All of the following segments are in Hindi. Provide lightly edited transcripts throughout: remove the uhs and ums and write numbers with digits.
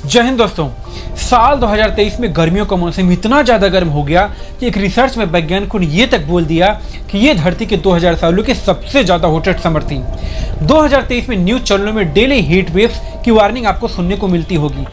जय हिंद दोस्तों। साल 2023 में गर्मियों का मौसम इतना ज्यादा गर्म हो गया कि एक रिसर्च में वैज्ञानिकों ने ये तक बोल दिया कि ये धरती के 2000 सालों की सबसे ज्यादा हॉटेस्ट समर थी। 2023 में न्यूज चैनलों में डेली हीट वेव्स की वार्निंग आपको सुनने को मिलती होगी।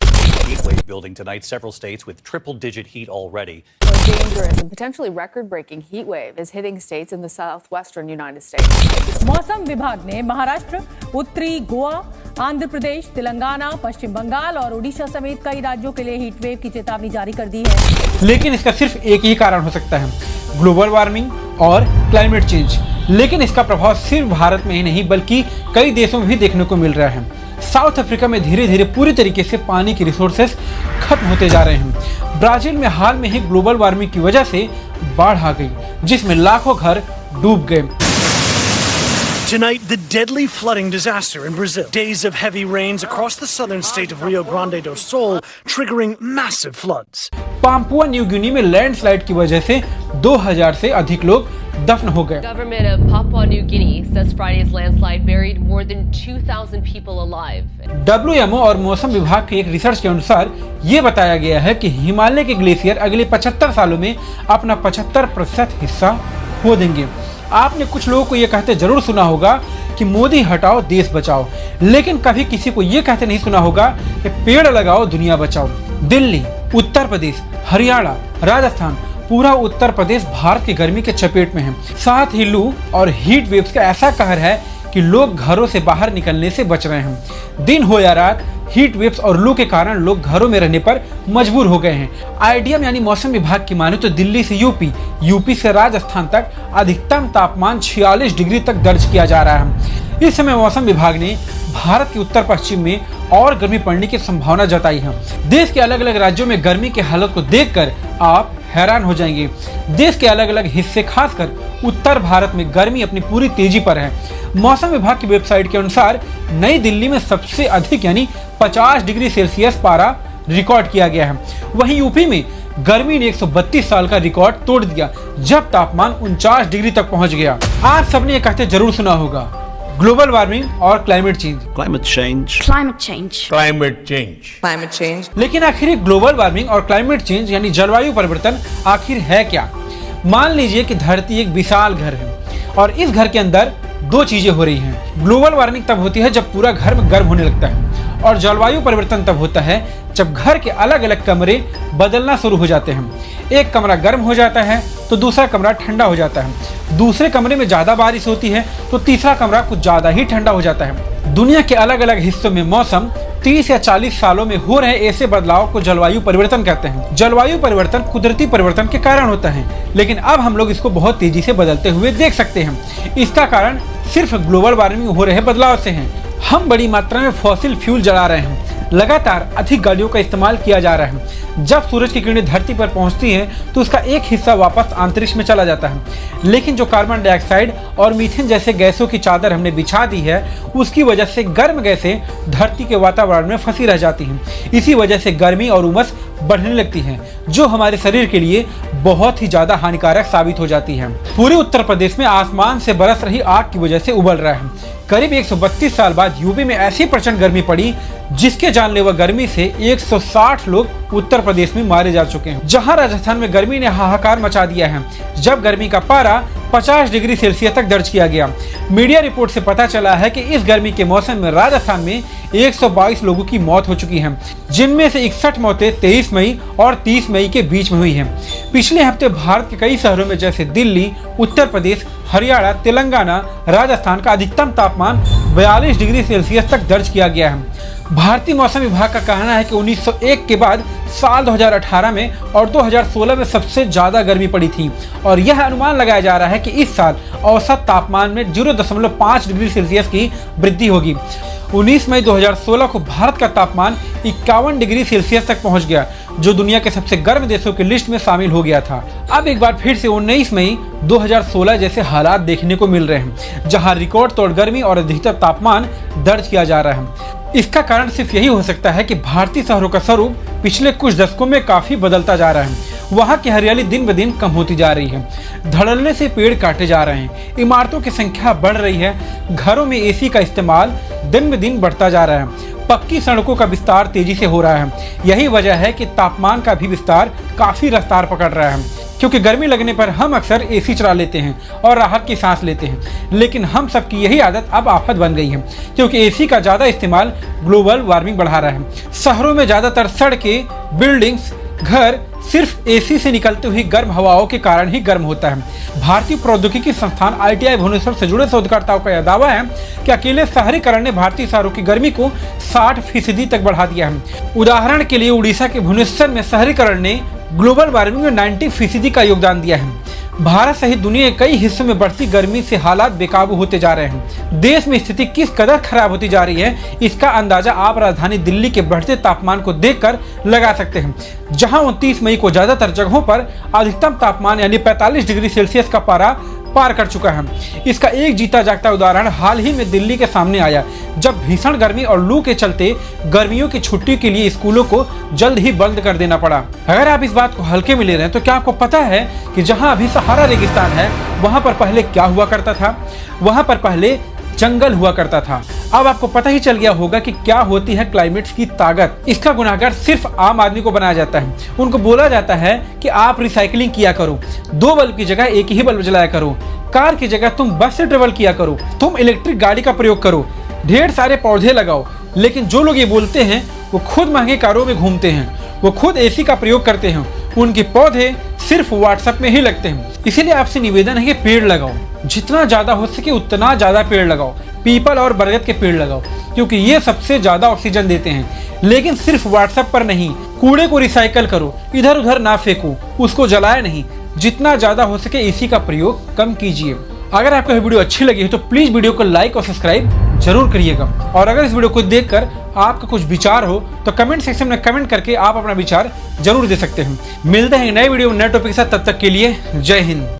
Heat wave building tonight, several states with triple-digit heat already. A dangerous and potentially record-breaking heat wave is hitting states in the southwestern United States. मौसम विभाग ने महाराष्ट्र, उत्तरी गोवा, आंध्र प्रदेश, तेलंगाना, पश्चिम बंगाल और ओडिशा समेत कई राज्यों के लिए हीट वेव की चेतावनी जारी कर दी है। लेकिन इसका सिर्फ एक ही कारण हो सकता है, ग्लोबल वार्मिंग और क्लाइमेट चेंज। लेकिन इसका प्रभाव सिर्फ भारत में ही नहीं बल्कि कई देशों में भी देखने को मिल रहा है। साउथ अफ्रीका में धीरे धीरे पूरी तरीके से पानी के रिसोर्सेस खत्म होते जा रहे हैं। ब्राजील में हाल में ही ग्लोबल वार्मिंग की वजह से बाढ़ आ गई, जिसमें लाखों घर डूब गए। Tonight, the deadly flooding disaster in Brazil. Days of heavy rains across the southern state of Rio Grande do Sul, triggering massive floods. Papua New Guinea में लैंडस्लाइड की वजह से 2000 से अधिक लोग दफन हो गए। Government of Papua New Guinea says Friday's landslide buried more than 2,000 people alive. WMO और मौसम विभाग के एक रिसर्च के अनुसार ये बताया गया है कि हिमालय के ग्लेशियर अगले 75 सालों में अपना 75% हिस्सा खो देंगे। आपने कुछ लोगों को ये कहते जरूर सुना होगा कि मोदी हटाओ देश बचाओ, लेकिन कभी किसी को ये कहते नहीं सुना होगा कि पेड़ लगाओ दुनिया बचाओ। दिल्ली, उत्तर प्रदेश, हरियाणा, राजस्थान, पूरा उत्तर प्रदेश भारत की गर्मी के चपेट में है। साथ ही लू और हीट वेव्स का ऐसा कहर है कि लोग घरों से बाहर निकलने से बच रहे हैं। दिन हो या रात, हीट वेव्स और लू के कारण लोग घरों में रहने पर मजबूर हो गए हैं। आईडीएम यानी मौसम विभाग की माने तो दिल्ली से यूपी से राजस्थान तक अधिकतम तापमान 46 डिग्री तक दर्ज किया जा रहा है। इस समय मौसम विभाग ने भारत के उत्तर पश्चिम में और गर्मी पड़ने की संभावना जताई है। देश के अलग अलग राज्यों में गर्मी की हालत को देखकर आप हैरान हो जाएंगे। देश के अलग अलग हिस्से, खासकर उत्तर भारत में गर्मी अपनी पूरी तेजी पर है। मौसम विभाग की वेबसाइट के अनुसार नई दिल्ली में सबसे अधिक यानी 50 डिग्री सेल्सियस पारा रिकॉर्ड किया गया है। वहीं यूपी में गर्मी ने 132 साल का रिकॉर्ड तोड़ दिया, जब तापमान 49 डिग्री तक पहुंच गया। आप सबने ये कहते जरूर सुना होगा, ग्लोबल वार्मिंग और क्लाइमेट चेंज। लेकिन आखिर ग्लोबल वार्मिंग और क्लाइमेट चेंज यानी जलवायु परिवर्तन आखिर है क्या? मान लीजिए कि धरती एक विशाल घर है और इस घर के अंदर दो चीजें हो रही हैं। ग्लोबल वार्मिंग तब होती है जब पूरा घर में गर्म होने लगता है, और जलवायु परिवर्तन तब होता है जब घर के अलग अलग कमरे बदलना शुरू हो जाते हैं। एक कमरा गर्म हो जाता है तो दूसरा कमरा ठंडा हो जाता है। दूसरे कमरे में ज्यादा बारिश होती है तो तीसरा कमरा कुछ ज्यादा ही ठंडा हो जाता है। दुनिया के अलग अलग हिस्सों में मौसम 30 या 40 सालों में हो रहे ऐसे बदलाव को जलवायु परिवर्तन कहते हैं। जलवायु परिवर्तन कुदरती परिवर्तन के कारण होता है, लेकिन अब हम लोग इसको बहुत तेजी से बदलते हुए देख सकते हैं। इसका कारण सिर्फ ग्लोबल वार्मिंग हो रहे बदलाव से है। हम बड़ी मात्रा में फॉसिल फ्यूल जला रहे हैं, लगातार अधिक गाड़ियों का इस्तेमाल किया जा रहा है। जब सूरज की किरणें धरती पर पहुंचती हैं तो उसका एक हिस्सा वापस अंतरिक्ष में चला जाता है, लेकिन जो कार्बन डाइऑक्साइड और मीथेन जैसे गैसों की चादर हमने बिछा दी है, उसकी वजह से गर्म गैसें धरती के वातावरण में फंसी रह जाती हैं। इसी वजह से गर्मी और उमस बढ़ने लगती है, जो हमारे शरीर के लिए बहुत ही ज्यादा हानिकारक साबित हो जाती है। पूरे उत्तर प्रदेश में आसमान से बरस रही आग की वजह से उबल रहा है। करीब 132 साल बाद यूपी में ऐसी प्रचंड गर्मी पड़ी जिसके जानलेवा गर्मी से 160 लोग उत्तर प्रदेश में मारे जा चुके हैं। जहां राजस्थान में गर्मी ने हाहाकार मचा दिया है, जब गर्मी का पारा 50 डिग्री सेल्सियस तक दर्ज किया गया। मीडिया रिपोर्ट से पता चला है कि इस गर्मी के मौसम में राजस्थान में 122 लोगों की मौत हो चुकी है, जिनमें से 61 मौतें 23 मई और 30 मई के बीच में हुई हैं। पिछले हफ्ते भारत के कई शहरों में जैसे दिल्ली, उत्तर प्रदेश, हरियाणा, तेलंगाना, राजस्थान का अधिकतम तापमान 42 डिग्री सेल्सियस तक दर्ज किया गया है। भारतीय मौसम विभाग का कहना है कि 1901 के बाद साल 2018 में और 2016 में सबसे ज्यादा गर्मी पड़ी थी, और यह अनुमान लगाया जा रहा है कि इस साल औसत तापमान में 0.5 डिग्री सेल्सियस की वृद्धि होगी। 19 मई 2016 को भारत का तापमान 51 डिग्री सेल्सियस तक पहुंच गया, जो दुनिया के सबसे गर्म देशों की लिस्ट में शामिल हो गया था। अब एक बार फिर से 19 मई 2016 जैसे हालात देखने को मिल रहे हैं, जहां रिकॉर्ड तोड़ गर्मी और अधिकतम तापमान दर्ज किया जा रहा है। इसका कारण सिर्फ यही हो सकता है कि भारतीय शहरों का स्वरूप पिछले कुछ दशकों में काफी बदलता जा रहा है। वहाँ की हरियाली दिन ब दिन कम होती जा रही है। धड़ल्ले से पेड़ काटे जा रहे हैं, इमारतों की संख्या बढ़ रही है, घरों में एसी का इस्तेमाल दिन ब दिन बढ़ता जा रहा है, पक्की सड़कों का विस्तार तेजी से हो रहा है। यही वजह है कि तापमान का भी विस्तार काफी रफ्तार पकड़ रहा है, क्योंकि गर्मी लगने पर हम अक्सर एसी चला लेते हैं और राहत की सांस लेते हैं, लेकिन हम सबकी यही आदत अब आफत बन गई है, क्योंकि एसी का ज्यादा इस्तेमाल ग्लोबल वार्मिंग बढ़ा रहा है। शहरों में ज्यादातर सड़कें, बिल्डिंग्स, घर सिर्फ एसी से निकलती हुई गर्म हवाओं के कारण ही गर्म होता है। भारतीय प्रौद्योगिकी संस्थान ITI भुवनेश्वर से जुड़े शोधकर्ताओं का यह दावा है कि अकेले शहरीकरण ने भारतीय शहरों की गर्मी को 60% तक बढ़ा दिया है। उदाहरण के लिए उड़ीसा के भुवनेश्वर में शहरीकरण ने ग्लोबल वार्मिंग में 90% का योगदान दिया है। भारत सहित दुनिया के कई हिस्सों में बढ़ती गर्मी से हालात बेकाबू होते जा रहे हैं। देश में स्थिति किस कदर खराब होती जा रही है, इसका अंदाजा आप राजधानी दिल्ली के बढ़ते तापमान को देखकर लगा सकते हैं, जहां 29 मई को ज्यादातर जगहों पर अधिकतम तापमान यानी 45 डिग्री सेल्सियस का पारा पार कर चुका है। इसका एक जीता जागता उदाहरण हाल ही में दिल्ली के सामने आया, जब भीषण गर्मी और लू के चलते गर्मियों की छुट्टी के लिए स्कूलों को जल्द ही बंद कर देना पड़ा। अगर आप इस बात को हल्के में ले रहे हैं तो क्या आपको पता है कि जहां अभी सहारा रेगिस्तान है, वहां पर पहले क्या हुआ करता था? वहां पर पहले जंगल हुआ करता था। अब आपको पता ही चल गया होगा कि क्या होती है क्लाइमेट की ताकत। इसका गुनाहगार सिर्फ आम आदमी को बनाया जाता है। उनको बोला जाता है कि आप रिसाइकलिंग किया करो, 2 बल्ब की जगह एक ही बल्ब जलाया करो, कार की जगह तुम बस से ट्रेवल किया करो, तुम इलेक्ट्रिक गाड़ी का प्रयोग करो, ढेर सारे पौधे लगाओ। लेकिन जो लोग ये बोलते हैं वो खुद महंगे कारों में घूमते हैं, वो खुद एसी का प्रयोग करते हैं, उनके पौधे सिर्फ व्हाट्सएप में ही लगते हैं। इसीलिए आपसे निवेदन है कि पेड़ लगाओ, जितना ज्यादा हो सके उतना ज्यादा पेड़ लगाओ। पीपल और बरगद के पेड़ लगाओ, क्योंकि ये सबसे ज्यादा ऑक्सीजन देते हैं। लेकिन सिर्फ व्हाट्सएप पर नहीं, कूड़े को रिसाइकल करो, इधर उधर ना फेंको, उसको जलाए नहीं। जितना ज्यादा हो सके एसी का प्रयोग कम कीजिए। अगर आपको यह वीडियो अच्छी लगी है तो प्लीज वीडियो को लाइक और सब्सक्राइब जरूर करिएगा। और अगर इस वीडियो को देखकर आपका कुछ विचार हो तो कमेंट सेक्शन में कमेंट करके आप अपना विचार जरूर दे सकते हैं। मिलते हैं नए वीडियो में नए टॉपिक के साथ, तब तक के लिए जय हिंद।